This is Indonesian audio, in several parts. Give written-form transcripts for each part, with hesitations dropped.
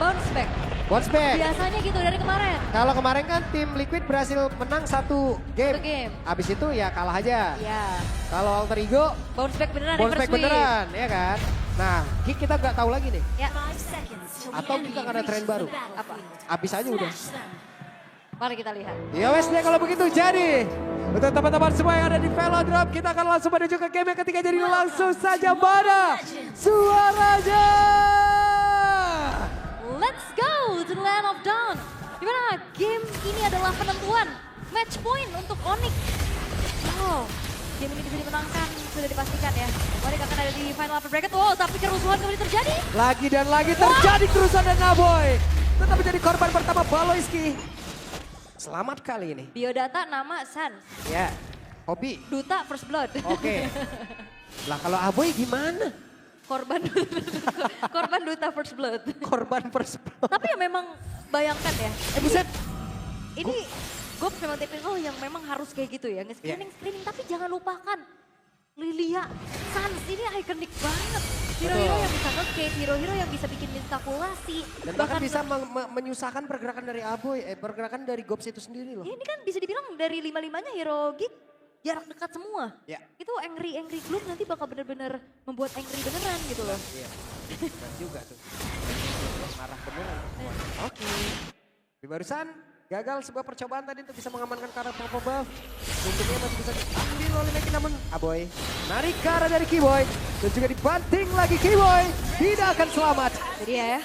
bounce back. Bounce back. Biasanya gitu dari kemarin. Kalau kemarin kan tim Liquid berhasil menang satu game. Satu game. Abis itu ya kalah aja. Ya, Kalau Alter Ego, bounce back beneran bounce reverse back sweep. beneran, ya kan? Nah, kita nggak tahu lagi nih. Ya, Atau kita nggak ada tren baru. apa? Abis aja udah. Mari kita lihat. Ya wes deh kalau begitu jadi. Untuk teman-teman semua yang ada di Velodrome, kita akan langsung menuju ke game yang ketiga. Jadi langsung saja mana suaranya. Let's go to the land of dawn. Dimana game ini adalah penentuan match point untuk Onyx. Oh, game ini bisa dimenangkan sudah dipastikan ya. Onyx akan ada di final upper bracket. Oh, tapi kerusuhan kembali terjadi. Lagi dan lagi terjadi kerusuhan dan Naboy. Tetap menjadi korban pertama Baloyski. Selamat kali ini. Biodata nama San. Ya, hobi. Duta First Blood. Oke. Lah kalau Aboy gimana? Korban korban Duta First Blood. Korban first blood. Tapi ya memang bayangkan ya. Buset. Ini Gops memang tipikal yang memang harus kayak gitu ya. Nge-screening, tapi jangan lupakan Lilia, Sans ini ikonik banget. Hero-hero yang bisa nge-skate, hero-hero yang bisa bikin kalkulasi. Dan bahkan bisa menyusahkan pergerakan dari Aboy, pergerakan dari Gops itu sendiri loh. Ya, ini kan bisa dibilang dari lima-limanya hero geek jarak dekat semua. Ya. Itu angry gloom nanti bakal bener-bener membuat angry beneran gitu loh. Iya, benar juga tuh. Marah beneran. Oke. Di barusan gagal sebuah percobaan tadi untuk bisa mengamankan karakter Purple Buff. Untungnya masih bisa diambil oleh Neki namun Aboy narik ke arah dari Keyboy. Dan juga dibanting lagi Keyboy. Tidak akan selamat. Jadi ya,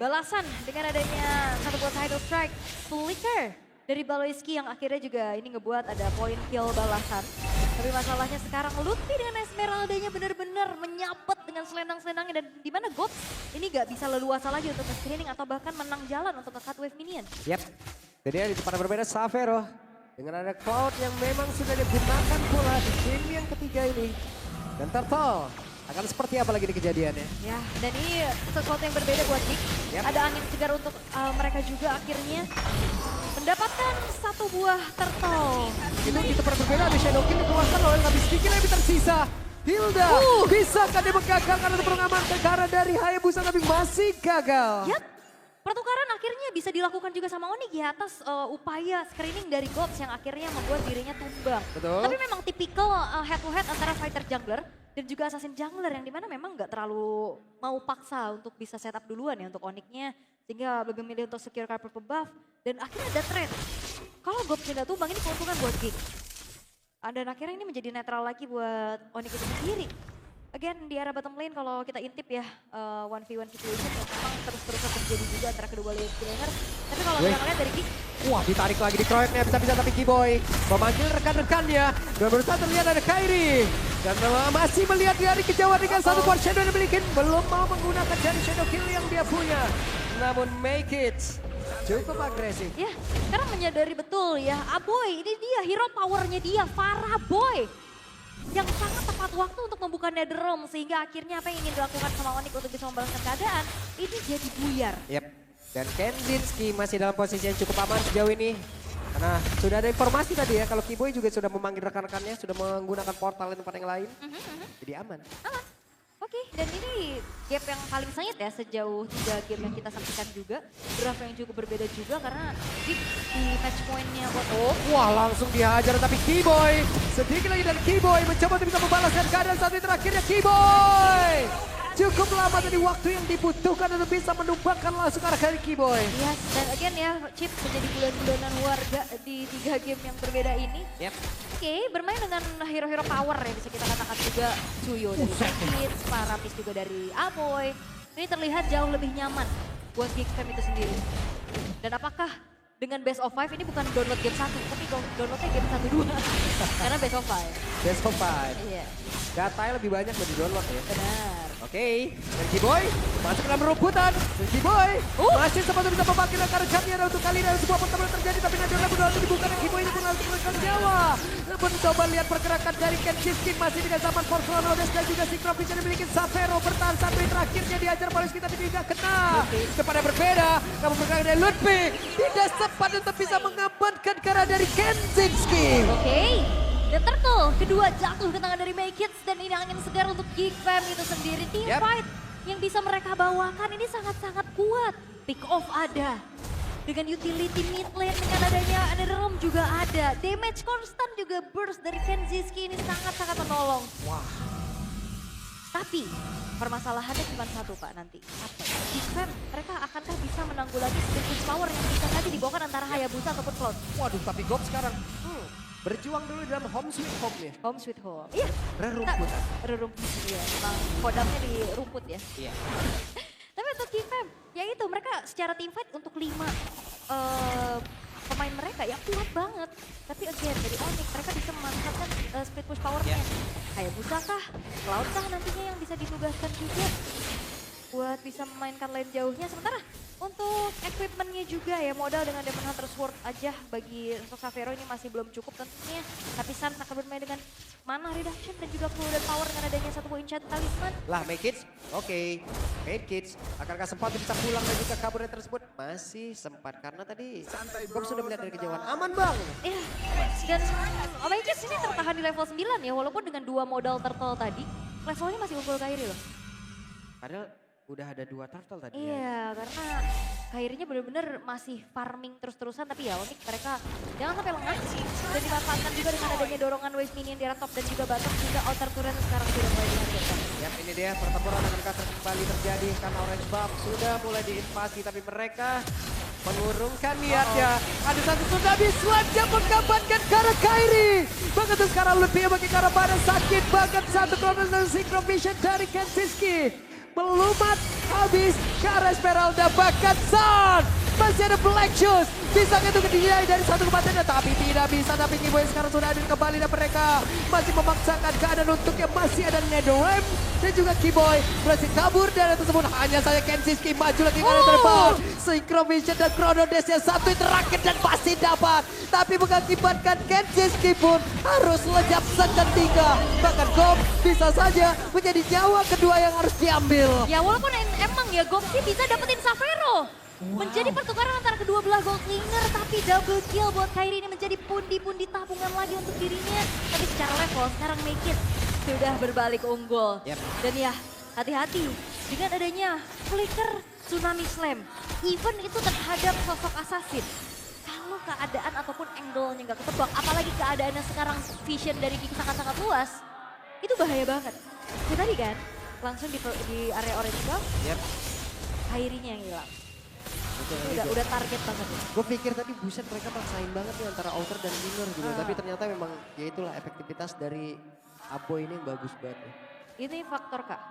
balasan dengan adanya satu buah title strike flicker dari Baloyski yang akhirnya juga ini ngebuat ada point kill balasan. Tapi masalahnya sekarang Lutfi dengan Esmeralda-nya benar-benar menyabet dengan selendang-selendangnya. Dan di mana Gops ini gak bisa leluasa lagi untuk nge-screening atau bahkan menang jalan untuk nge-cut wave minion. Yap. Jadi di tempat berbeda Savero. Dengan ada Cloud yang memang sudah digunakan pula di game yang ketiga ini. Dan Turtle akan seperti apa lagi di kejadiannya. Ya, dan ini sesuatu yang berbeda buat Nick. Yap. Ada angin segar untuk mereka juga akhirnya mendapatkan satu buah turtle. Itu di tempat berbeda ada Shadow King dikeluarkan oleh tapi sedikit lebih tersisa. Hilda bisakah dia menggagalkan untuk mengamankan karena dari Hayabusa tapi masih gagal. Yap, pertukaran akhirnya bisa dilakukan juga sama Onyx ya atas upaya screening dari Gops yang akhirnya membuat dirinya tumbang. Betul. Tapi memang tipikal head to head antara fighter jungler dan juga assassin jungler yang dimana memang nggak terlalu mau paksa untuk bisa setup duluan ya untuk Onyx-nya. Sehingga lebih memilih untuk secure card purple buff. Dan akhirnya ada trade. Kalau Gops tidak tumbang ini keuntungan buat Geek. Dan akhirnya ini menjadi netral lagi buat Onyx itu sendiri. Again di area bottom lane kalau kita intip ya 1v1 situation yang memang terus-terusan terjadi juga antara kedua lane laner. Tapi kalau kita melihat dari Geek. Wah ditarik lagi di kroyeknya bisa-bisa tapi Keyboy memanggil rekan-rekannya. Dan berusaha terlihat ada Kairi. Dan masih melihat dari kejauhan dengan satu kuat shadow yang dimiliki. Belum mau menggunakan dari shadow kill yang dia punya. Namun make it cukup agresif. Ya, sekarang menyadari betul ya, Aboy ini dia hero powernya dia, Farah Boy. Yang sangat tepat waktu untuk membuka Netherrealm sehingga akhirnya apa yang ingin dilakukan sama Onyx untuk bisa membalaskan keadaan, ini jadi buyar. Yep. Dan Kenzinski masih dalam posisi yang cukup aman sejauh ini. Karena sudah ada informasi tadi ya, kalau Keyboy juga sudah memanggil rekan-rekannya, sudah menggunakan portal di tempat yang lain. Jadi aman. Oke, dan ini gap yang paling sengit ya sejauh 3 game yang kita saksikan juga. Draft yang cukup berbeda juga karena di match point-nya buat Wah langsung dihajar tapi Keyboy. Sedikit lagi dan Keyboy mencoba untuk bisa membalaskan keadaan saat ini terakhirnya Keyboy. Cukup lama tadi waktu yang dibutuhkan untuk bisa menumbangkan langsung arah dari Keyboy. Yes, dan again ya Chip menjadi bulan-bulanan warga di 3 game yang berbeda ini. Yep. Oke, bermain dengan hero-hero power ya bisa kita katakan juga Suyo dari Sekits, Parapis juga dari Aboy. Ini terlihat jauh lebih nyaman buat Geek Fam itu sendiri. Dan apakah dengan best of 5 ini bukan download game 1, tapi downloadnya game 1-2. Karena best of 5. Best of 5. Iya, Datanya lebih banyak dari download ya. benar. Oke, dan Keyboy masuk ke dalam rumputan. Dan Keyboy masih sempat bisa memanggil rekan-rekannya untuk kali ini ada sebuah pertemuan terjadi. Tapi Nadia benar benar dibuka dan Keyboy ini pun langsung menekan nyawa. Namun coba lihat pergerakan dari Kenzinski masih dengan zaman Forclonodes dan juga Synchropis yang dimiliki Savero bertahan sampai terakhirnya diajar Paulus kita tapi tidak kena. Kepada berbeda, namun pergerakan dari Lutfi tidak sempat untuk bisa mengamankan karena dari Kenzinski. Oke. Dan Turtle kedua jatuh ke tangan dari Make Hits dan ini angin segar untuk Geek Fam itu sendiri. Team Yep. fight yang bisa mereka bawakan ini sangat-sangat kuat. pick off ada. Dengan utility mid lane, dengan adanya Netherrealm juga ada. Damage constant juga burst dari Kenziski ini sangat-sangat menolong. Wah. Tapi permasalahannya cuma satu Pak nanti. Apa? Defense, mereka akankah bisa menanggulangi Spiritus Power yang bisa tadi dibawakan antara Hayabusa ataupun Cloud? Waduh, tapi Gob sekarang berjuang dulu dalam home sweet home nih. Home sweet home. Iya. Rerumputan. Rerumput ya. Memang kodamnya di rumput ya. Iya. Tapi untuk Kifem, ya itu mereka secara team fight untuk 5 pemain mereka ya kuat banget. Tapi again dari Onyx mereka bisa memanfaatkan split push powernya. Hayabusa kah? Cloud kah nantinya yang bisa ditugaskan juga buat bisa memainkan lane jauhnya. Sementara untuk equipmentnya juga ya modal dengan Demon Hunter Sword aja bagi untuk Xavero ini masih belum cukup tentunya. Tapi Sans akan bermain dengan mana reduction dan juga flow dan power dengan adanya satu buah enchant talisman. Lah, Make Kids, oke. Make Kids, akankah sempat bisa pulang dan juga kabur dari tersebut? Masih sempat, karena tadi Gob sudah melihat dari kejauhan. Aman bang! Iya, dan Omega Kids ini tertahan di level 9 ya, walaupun dengan 2 modal turtle tadi, levelnya masih unggul Kairi loh. Padahal udah ada 2 turtle tadi. Iya, karena Kairinya benar-benar masih farming terus-terusan, tapi ya Onyx mereka jangan sampai lengah. Dan dimanfaatkan juga dengan adanya dorongan wave minion di arah top dan juga bottom, sehingga outer turret sekarang sudah mulai dihancurkan. Yap, ini dia pertempuran akan kembali terjadi karena Orange Buff sudah mulai diinvasi, tapi mereka mengurungkan niatnya. Ada satu tsunami selanjutnya menggambarkan ke arah Kairi. Begitu sekarang lebih bagi ke arah pada sakit banget satu kronos dan synchro vision dari Kenziski. Melumat habis ke arah Esmeralda, bahkan Sun masih ada Black Shoes, bisa itu kedinai dari satu kematiannya, tapi tidak bisa. Tapi Kiboy sekarang sudah hadir kembali dan mereka masih memaksakan keadaan untuk yang masih ada Netherrealm dan juga Kiboy berhasil kabur dari tersebut. Hanya saja Kenziski maju lagi ke arah depan. Synchro Vision dan Chrono Dash yang satu terakhir dan pasti dapat, tapi mengakibatkan Kenziski pun harus lejap seketika. Bahkan Gob bisa saja menjadi nyawa kedua yang harus diambil. Ya walaupun emang ya Gob sih bisa dapetin Xavero. Menjadi pertukaran antara kedua belah gold laner, tapi double kill buat Kairi ini menjadi pundi-pundi tabungan lagi untuk dirinya. Tapi secara level sekarang Make It sudah berbalik unggul. Dan ya hati-hati dengan adanya flicker Tsunami Slam. Even itu terhadap sosok assassin. Kalau keadaan ataupun angle-nya nggak ketebak, apalagi keadaannya sekarang vision dari King sangat-sangat luas, itu bahaya banget. Ya tadi kan, langsung di area orange buff, Kairinya yang hilang. Udah target banget ya. Gue pikir tadi buset mereka maksain banget nih antara outer dan inner gitu. Tapi ternyata memang ya itulah efektivitas dari Apo ini yang bagus banget. Ini faktor Kak.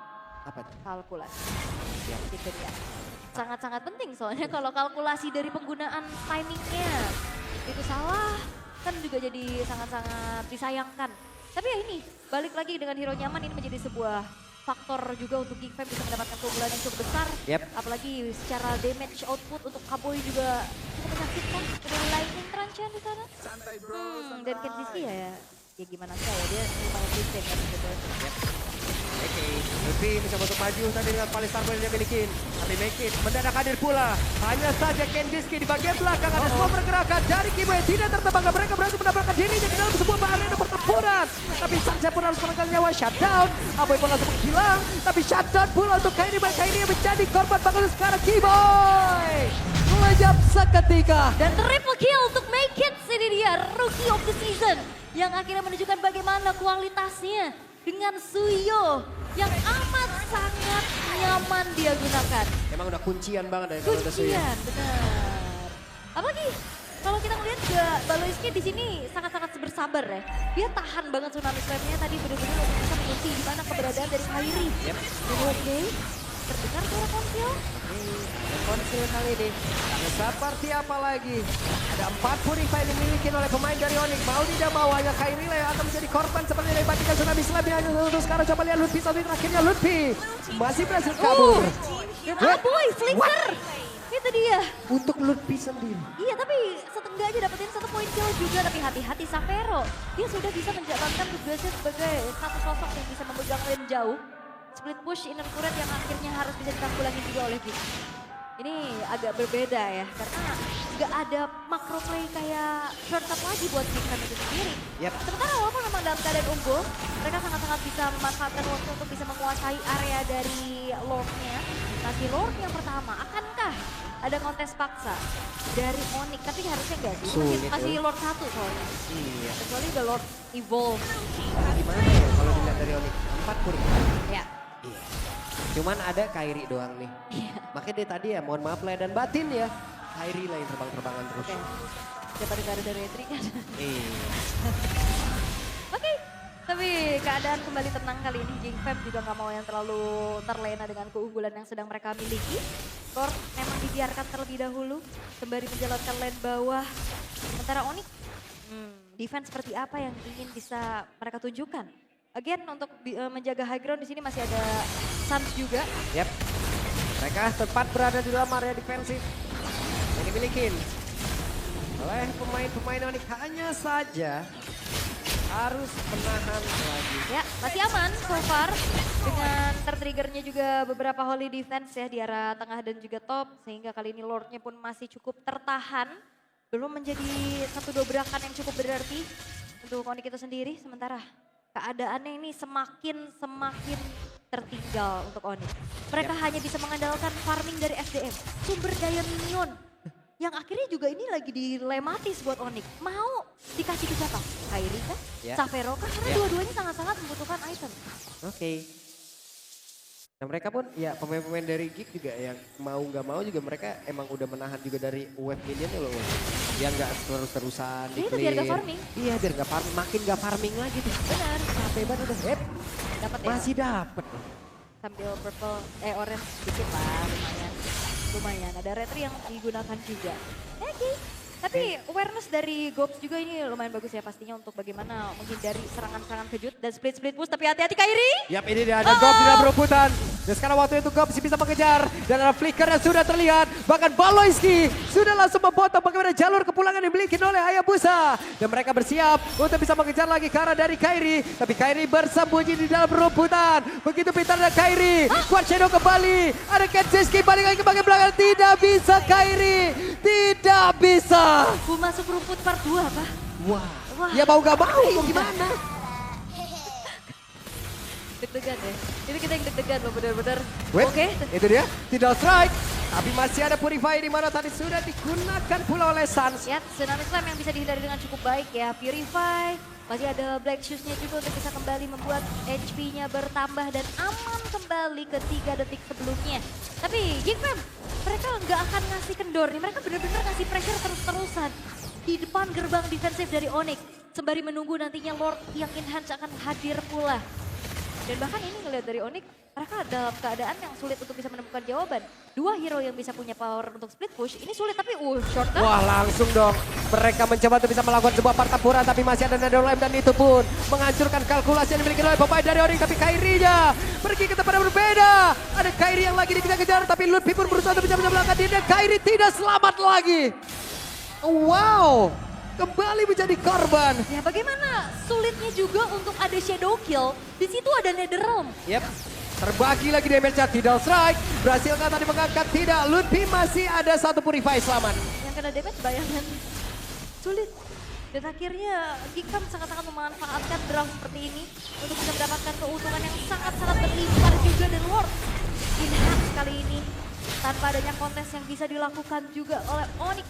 Apa tuh? Kalkulasi. Ya, gitu ya. Sangat-sangat penting soalnya kalau kalkulasi dari penggunaan timingnya itu salah kan juga jadi sangat-sangat disayangkan. Tapi ya ini balik lagi dengan hero nyaman ini menjadi sebuah faktor juga untuk Geek Fam bisa mendapatkan keunggulan yang cukup besar. Apalagi secara damage output untuk Kaboy juga cukup menyakitkan. Ada lightning transition di sana. Dan Kenziski ya gimana sih ya dia lumayan decent kan gitu. Oke, lebih mencoba untuk maju tadi dengan paling Starboy yang dia miliki. Tapi Make It mendadak hadir pula. Hanya saja Kenziski di bagian belakang ada semua pergerakan dari Kibo yang tidak tertebak. Mereka berhasil mendapatkan dirinya di dalam sebuah arena pertempuran. Tapi Sansa pun harus menekan nyawa shutdown. Aboy pun langsung menghilang. Tapi shutdown pula untuk Kairi. Kairi yang menjadi korban bagus sekarang Kiboy. Melejap seketika. Dan triple kill untuk Make It. Ini dia Rookie of the Season. Yang akhirnya menunjukkan bagaimana kualitasnya dengan Suyo yang amat sangat nyaman dia gunakan. Emang udah kuncian banget dari kalau ada Suyo. Kuncian, benar. Apalagi kalau kita melihat juga Baloiski di sini sangat-sangat bersabar ya. Dia tahan banget Tsunami Slam-nya tadi benar-benar untuk bisa mengunci di mana keberadaan dari Kairi. Oke, terdengar suara konsil. Konsil kali ini seperti apa lagi? Ada 4 purify yang dimiliki oleh pemain dari Onyx. Mau tidak mau hanya Kairi lah yang akan menjadi korban seperti yang dibandingkan Tsunami Slam yang untuk sekarang. Coba lihat Lutfi, tapi terakhirnya Lutfi masih berhasil kabur. Dan Aboy, flicker. Itu dia. Untuk Lutfi sendiri. Iya, tapi setengahnya dapetin 1 poin kill juga. Tapi hati-hati Xavero. Dia sudah bisa menjalankan tugasnya sebagai satu sosok yang bisa memegang lane jauh. Split push inner turret yang akhirnya harus bisa ditanggulangi juga oleh Vic. Ini agak berbeda ya, karena nggak ada macro play kayak shortcut lagi buat Vic itu sendiri. Sementara walaupun memang dalam keadaan unggul, mereka sangat-sangat bisa memanfaatkan waktu untuk bisa menguasai area dari Lord-nya. Tapi Lord yang pertama, akankah ada kontes paksa dari Onyx, tapi harusnya enggak sih. Sulit, Masih ya. Lord 1 soalnya. Iya. Kecuali udah Lord Evolve. Gimana ya kalau dilihat dari Onyx? 4 purify. Ya. Iya. Cuman ada Kairi doang nih. Iya. Makanya dia tadi ya mohon maaf lahir dan batin ya. Kairi lah yang terbang-terbangan terus. Oke. Daripada gak ada retri kan. Iya. Oke. Tapi keadaan kembali tenang kali ini. Jing Fam juga gak mau yang terlalu terlena dengan keunggulan yang sedang mereka miliki. Lord memang dibiarkan terlebih dahulu. Sembari menjalankan lane bawah. Sementara Onyx, defense seperti apa yang ingin bisa mereka tunjukkan? Again untuk menjaga high ground di sini masih ada Suns juga. Yap. Mereka tepat berada di dalam area defensif. Yang dimiliki oleh pemain-pemain Onyx, hanya saja harus menahan lagi. Ya, masih aman so far dengan tertriggernya juga beberapa holy defense ya di arah tengah dan juga top. Sehingga kali ini Lordnya pun masih cukup tertahan. Belum menjadi satu dobrakan yang cukup berarti untuk Onyx itu sendiri. Sementara keadaannya ini semakin tertinggal untuk Onyx. Mereka hanya bisa mengandalkan farming dari SDM, sumber daya minion. Yang akhirnya juga ini lagi dilematis buat Onyx. Mau dikasih ke siapa? Kairi kah? Ya. Savero kah? Karena Ya. dua-duanya sangat-sangat membutuhkan item. Oke. Nah mereka pun ya pemain-pemain dari Geek juga yang mau nggak mau juga mereka emang udah menahan juga dari wave minionnya loh. Yang nggak terus-terusan Iya, itu biar nggak farming. Iya biar nggak farming, makin nggak farming lagi tuh. Benar. Capek banget udah. Dapat ya. Masih dapet. Sambil purple, orange sedikit lah, lumayan. Lumayan, ada retri yang digunakan juga. Oke. Tapi awareness dari Gobs juga ini lumayan bagus ya pastinya untuk bagaimana menghindari serangan-serangan kejut dan split push. Tapi hati-hati Kairi. Yap, ini dia ada Gobs di dalam berebutan. Dan sekarang waktu itu Gobs bisa mengejar. Dan ada flicker yang sudah terlihat. Bahkan Baloyski sudah langsung memotong bagaimana jalur kepulangan yang dimiliki oleh Hayabusa. Dan mereka bersiap untuk bisa mengejar lagi ke arah dari Kairi. Tapi Kairi bersembunyi di dalam berebutan. Begitu pintar dari Kairi. Quad Shadow kembali. Ada Kenzeski balik lagi ke bagian belakang. Tidak bisa Kairi. Tidak bisa. Masuk rumput part 2 apa? Wah. Wah. Ya mau gak mau gimana? Deg-degan ya. Ini kita yang deg-degan loh bener-bener. Wait, Oke. itu dia. Tidak strike. Tapi masih ada Purify di mana tadi sudah digunakan pula oleh Suns. Ya, Tsunami Slam yang bisa dihindari dengan cukup baik ya. Purify. Masih ada Black Shoes-nya juga untuk bisa kembali membuat HP-nya bertambah dan aman kembali ke 3 detik sebelumnya. Tapi Geek Fam, mereka nggak akan ngasih kendor nih. Mereka benar-benar ngasih pressure terus-terusan di depan gerbang defensif dari Onyx. Sembari menunggu nantinya Lord yang enhance akan hadir pula. Dan bahkan ini ngelihat dari Onyx, mereka dalam keadaan yang sulit untuk bisa menemukan jawaban. 2 hero yang bisa punya power untuk split push, ini sulit tapi short kan? Wah langsung dong. Mereka mencoba untuk bisa melakukan sebuah pertempuran. Tapi masih ada Nado Lem dan itu pun menghancurkan kalkulasi yang dimiliki oleh pemain dari Onyx. Tapi Kairi-nya pergi ke tempat yang berbeda. Ada Kairi yang lagi dikejar-kejar. Tapi Ludwig pun berusaha untuk bisa menyelamatkan diri. Dan Kairi tidak selamat lagi. Wow. Kembali menjadi korban. Ya bagaimana sulitnya juga untuk ada shadow kill, di situ ada Netherrealm. Yep. Terbagi lagi damage-nya, tidak strike. Berhasilkah tadi mengangkat? Tidak. Ludwig masih ada satu Purify selamat. Yang kena damage bayangan sulit. Dan akhirnya Geek Fam sangat-sangat memanfaatkan draft seperti ini untuk bisa mendapatkan keuntungan yang sangat-sangat berlimpah juga dan Lord enhance kali ini. Tanpa adanya kontes yang bisa dilakukan juga oleh Onyx.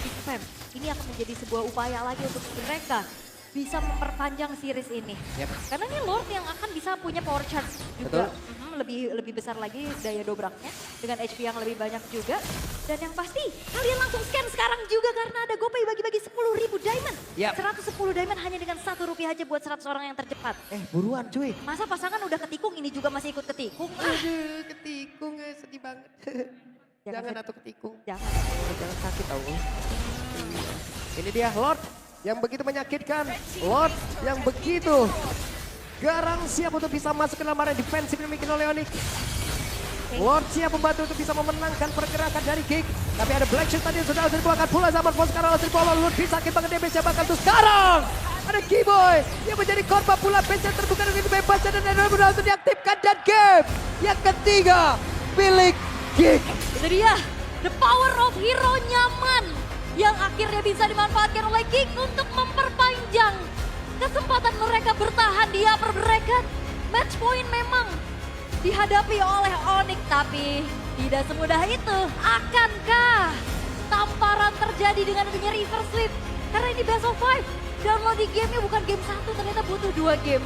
Geek Fam, ini akan menjadi sebuah upaya lagi untuk mereka bisa memperpanjang series ini. Yep. Karena ini Lord yang akan bisa punya power charge juga. Lebih besar lagi daya dobraknya dengan HP yang lebih banyak juga. Dan yang pasti kalian langsung scan sekarang juga karena ada GoPay bagi-bagi 10.000 diamond. Yep. 110 diamond hanya dengan Rp1 aja buat 100 orang yang tercepat. Buruan cuy. Masa pasangan udah ketikung ini juga masih ikut ketikung? Aduh, ketikung sedih banget. Jangan sedih. atau ketikung. Jangan. Jangan sakit tau. Ini dia Lord yang begitu menyakitkan. Lord yang begitu garang siap untuk bisa masuk ke dalam area defensif yang dimiliki oleh Onyx. Lord siap membantu untuk bisa memenangkan pergerakan dari Geek. Tapi ada Black Shoes tadi yang sudah dikeluarkan pula zaman Bos sekarang langsung dibawa Lord sakit banget damage bahkan tuh sekarang. Ada Keyboy yang menjadi korban pula, bench yang terbuka dengan bebas dan benar-benar langsung diaktifkan dan game yang ketiga milik Geek. Itu dia, the power of hero nyaman yang akhirnya bisa dimanfaatkan oleh Geek untuk memperpanjang kesempatan mereka bertahan di upper bracket. Match point memang dihadapi oleh Onyx, tapi Tidak semudah itu. Akankah tamparan terjadi dengan adanya reverse sweep? Karena ini best of 5. Download di gamenya bukan game 1, ternyata butuh 2 game.